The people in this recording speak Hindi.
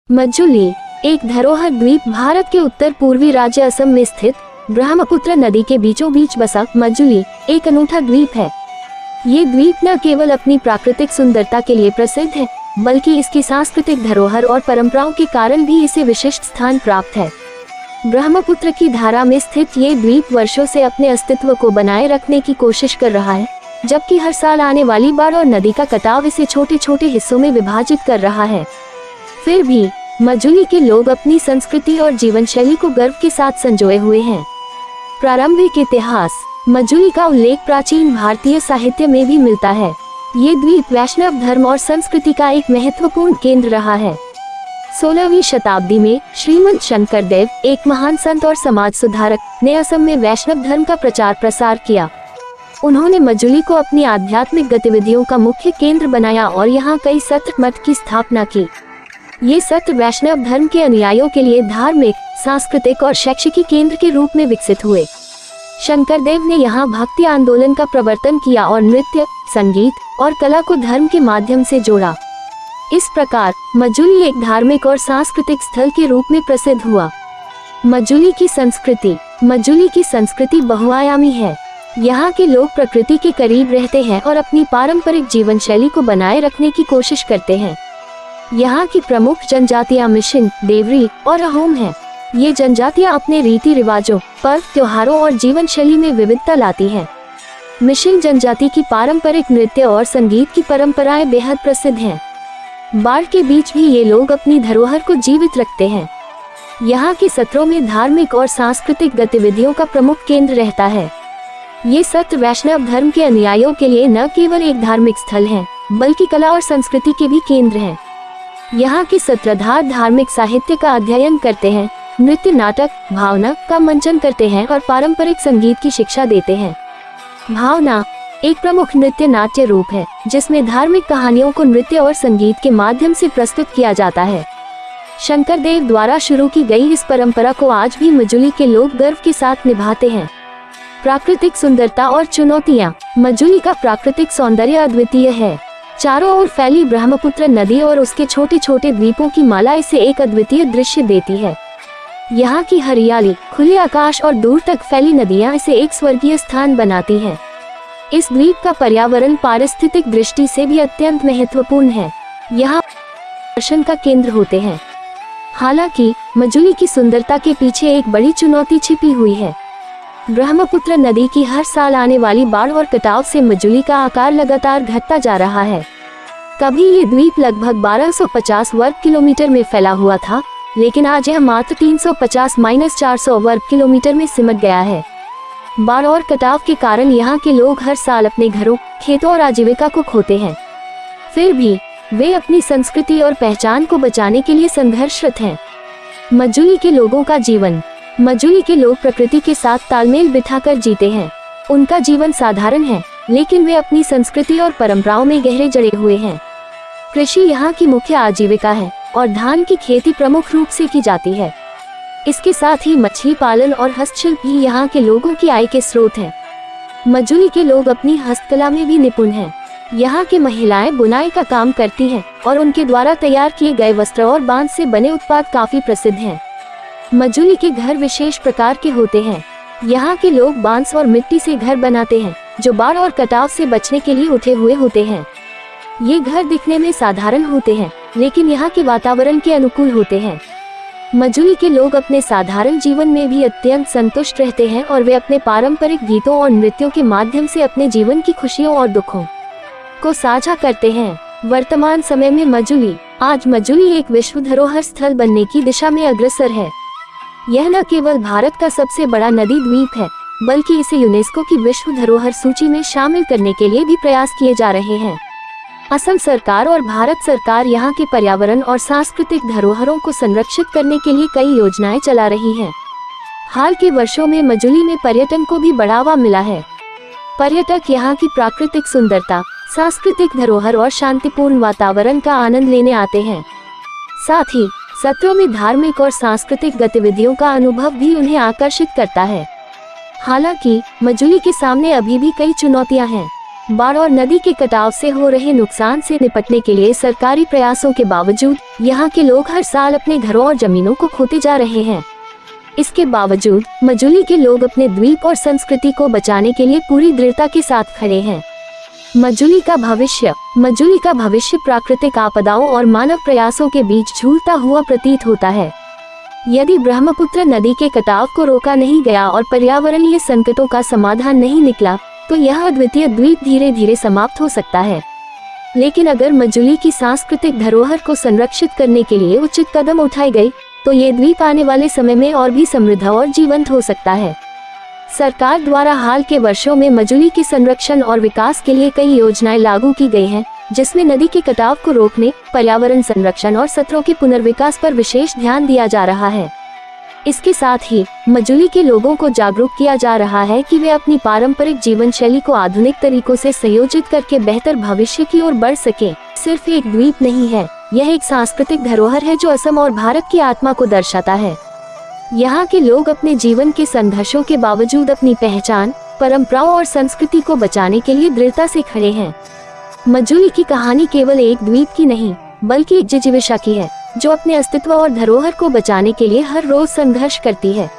मजुली एक धरोहर द्वीप भारत के उत्तर पूर्वी राज्य असम में स्थित ब्रह्मपुत्र नदी के बीचों बीच बसा मजुली एक अनूठा द्वीप है। ये द्वीप न केवल अपनी प्राकृतिक सुंदरता के लिए प्रसिद्ध है, बल्कि इसकी सांस्कृतिक धरोहर और परंपराओं के कारण भी इसे विशिष्ट स्थान प्राप्त है। ब्रह्मपुत्र की धारा में स्थित ये द्वीप वर्षों से अपने अस्तित्व को बनाए रखने की कोशिश कर रहा है, जबकि हर साल आने वाली बाढ़ और नदी का कटाव इसे छोटे छोटे हिस्सों में विभाजित कर रहा है। फिर भी मजुली के लोग अपनी संस्कृति और जीवन शैली को गर्व के साथ संजोए हुए हैं। प्रारंभिक इतिहास। मजुली का उल्लेख प्राचीन भारतीय साहित्य में भी मिलता है। ये द्वीप वैष्णव धर्म और संस्कृति का एक महत्वपूर्ण केंद्र रहा है। 16वीं शताब्दी में श्रीमंत शंकरदेव, एक महान संत और समाज सुधारक, ने असम में वैष्णव धर्म का प्रचार प्रसार किया। उन्होंने मजुली को अपनी आध्यात्मिक गतिविधियों का मुख्य केंद्र बनाया और यहाँ कई सत्र मठ की स्थापना की। ये सत्र वैष्णव धर्म के अनुयायियों के लिए धार्मिक, सांस्कृतिक और शैक्षिक केंद्र के रूप में विकसित हुए। शंकरदेव ने यहाँ भक्ति आंदोलन का प्रवर्तन किया और नृत्य, संगीत और कला को धर्म के माध्यम से जोड़ा। इस प्रकार मजुली एक धार्मिक और सांस्कृतिक स्थल के रूप में प्रसिद्ध हुआ। मजुली की संस्कृति। मजुली की संस्कृति बहुआयामी है। यहाँ के लोग प्रकृति के करीब रहते हैं और अपनी पारंपरिक जीवन शैली को बनाए रखने की कोशिश करते हैं। यहाँ की प्रमुख जनजातियाँ मिशिन, देवरी और अहोम हैं। ये जनजातियाँ अपने रीति रिवाजों, पर्व, त्योहारों और जीवन शैली में विविधता लाती हैं। मिशिन जनजाति की पारंपरिक नृत्य और संगीत की परंपराएं बेहद प्रसिद्ध हैं। बाढ़ के बीच भी ये लोग अपनी धरोहर को जीवित रखते हैं। यहाँ के सत्रों में धार्मिक और सांस्कृतिक गतिविधियों का प्रमुख केंद्र रहता है। ये सत्र वैष्णव धर्म के अनुयायियों के लिए न केवल एक धार्मिक स्थल है, बल्कि कला और संस्कृति के भी केंद्र हैं। यहाँ के सत्रधार धार्मिक साहित्य का अध्ययन करते हैं, नृत्य, नाटक, भावना का मंचन करते हैं और पारंपरिक संगीत की शिक्षा देते हैं। भावना एक प्रमुख नृत्य नाट्य रूप है, जिसमें धार्मिक कहानियों को नृत्य और संगीत के माध्यम से प्रस्तुत किया जाता है। शंकरदेव द्वारा शुरू की गई इस परंपरा को आज भी मजुली के लोग गर्व के साथ निभाते हैं। प्राकृतिक सुंदरता और चुनौतियाँ। मजुली का प्राकृतिक सौंदर्य अद्वितीय है। चारों ओर फैली ब्रह्मपुत्र नदी और उसके छोटे छोटे द्वीपों की माला इसे एक अद्वितीय दृश्य देती है। यहाँ की हरियाली, खुले आकाश और दूर तक फैली नदियाँ इसे एक स्वर्गीय स्थान बनाती हैं। इस द्वीप का पर्यावरण पारिस्थितिक दृष्टि से भी अत्यंत महत्वपूर्ण है। यहाँ आकर्षण का केंद्र होते हैं। हालांकि मजुली की सुंदरता के पीछे एक बड़ी चुनौती छिपी हुई है। ब्रह्मपुत्र नदी की हर साल आने वाली बाढ़ और कटाव से मजुली का आकार लगातार घटता जा रहा है। कभी ये द्वीप लगभग 1250 वर्ग किलोमीटर में फैला हुआ था, लेकिन आज यह मात्र 350-400 वर्ग किलोमीटर में सिमट गया है। बाढ़ और कटाव के कारण यहाँ के लोग हर साल अपने घरों, खेतों और आजीविका को खोते हैं। फिर भी वे अपनी संस्कृति और पहचान को बचाने के लिए संघर्षरत हैं। मजुली के लोगों का जीवन। मजुली के लोग प्रकृति के साथ तालमेल बिठाकर जीते हैं। उनका जीवन साधारण है, लेकिन वे अपनी संस्कृति और परंपराओं में गहरे जड़े हुए हैं। कृषि यहाँ की मुख्य आजीविका है और धान की खेती प्रमुख रूप से की जाती है। इसके साथ ही मछली पालन और हस्तशिल्प भी यहाँ के लोगों की आय के स्रोत हैं। मजुली के लोग अपनी हस्तकला में भी निपुण हैं। यहाँ की महिलाएं बुनाई का काम करती हैं और उनके द्वारा तैयार किए गए वस्त्र और बांस से बने उत्पाद काफी प्रसिद्ध हैं। मजुली के घर विशेष प्रकार के होते हैं। यहाँ के लोग बांस और मिट्टी से घर बनाते हैं, जो बाढ़ और कटाव से बचने के लिए उठे हुए होते हैं। ये घर दिखने में साधारण होते हैं, लेकिन यहाँ के वातावरण के अनुकूल होते हैं। मजुली के लोग अपने साधारण जीवन में भी अत्यंत संतुष्ट रहते हैं और वे अपने पारंपरिक गीतों और नृत्यों के माध्यम से अपने जीवन की खुशियों और दुखों को साझा करते हैं। वर्तमान समय में आज मजुली एक विश्व धरोहर स्थल बनने की दिशा में अग्रसर है। यह न केवल भारत का सबसे बड़ा नदी द्वीप है, बल्कि इसे यूनेस्को की विश्व धरोहर सूची में शामिल करने के लिए भी प्रयास किए जा रहे हैं। असम सरकार और भारत सरकार यहाँ के पर्यावरण और सांस्कृतिक धरोहरों को संरक्षित करने के लिए कई योजनाएं चला रही हैं। हाल के वर्षों में मजुली में पर्यटन को भी बढ़ावा मिला है। पर्यटक यहाँ की प्राकृतिक सुंदरता, सांस्कृतिक धरोहर और शांतिपूर्ण वातावरण का आनंद लेने आते हैं। साथ ही सत्रों में धार्मिक और सांस्कृतिक गतिविधियों का अनुभव भी उन्हें आकर्षित करता है। हालांकि मजुली के सामने अभी भी कई चुनौतियां हैं। बाढ़ और नदी के कटाव से हो रहे नुकसान से निपटने के लिए सरकारी प्रयासों के बावजूद यहाँ के लोग हर साल अपने घरों और जमीनों को खोते जा रहे हैं। इसके बावजूद मजुली के लोग अपने द्वीप और संस्कृति को बचाने के लिए पूरी दृढ़ता के साथ खड़े हैं। मजुली का भविष्य प्राकृतिक आपदाओं और मानव प्रयासों के बीच झूलता हुआ प्रतीत होता है। यदि ब्रह्मपुत्र नदी के कटाव को रोका नहीं गया और पर्यावरणीय संकटों का समाधान नहीं निकला तो यह अद्वितीय द्वीप धीरे धीरे समाप्त हो सकता है। लेकिन अगर मजुली की सांस्कृतिक धरोहर को संरक्षित करने के लिए उचित कदम उठाए गए तो ये द्वीप आने वाले समय में और भी समृद्ध और जीवंत हो सकता है। सरकार द्वारा हाल के वर्षों में मजुली के संरक्षण और विकास के लिए कई योजनाएं लागू की गई हैं, जिसमें नदी के कटाव को रोकने, पर्यावरण संरक्षण और सत्रों के पुनर्विकास पर विशेष ध्यान दिया जा रहा है। इसके साथ ही मजुली के लोगों को जागरूक किया जा रहा है कि वे अपनी पारंपरिक जीवन शैली को आधुनिक तरीकों से संयोजित करके बेहतर भविष्य की ओर बढ़ सकें। सिर्फ एक द्वीप नहीं है, यह एक सांस्कृतिक धरोहर है जो असम और भारत की आत्मा को दर्शाता है। यहाँ के लोग अपने जीवन के संघर्षों के बावजूद अपनी पहचान, परंपराओं और संस्कृति को बचाने के लिए दृढ़ता से खड़े हैं। मजुली की कहानी केवल एक द्वीप की नहीं बल्कि एक जिजीविका की है, जो अपने अस्तित्व और धरोहर को बचाने के लिए हर रोज संघर्ष करती है।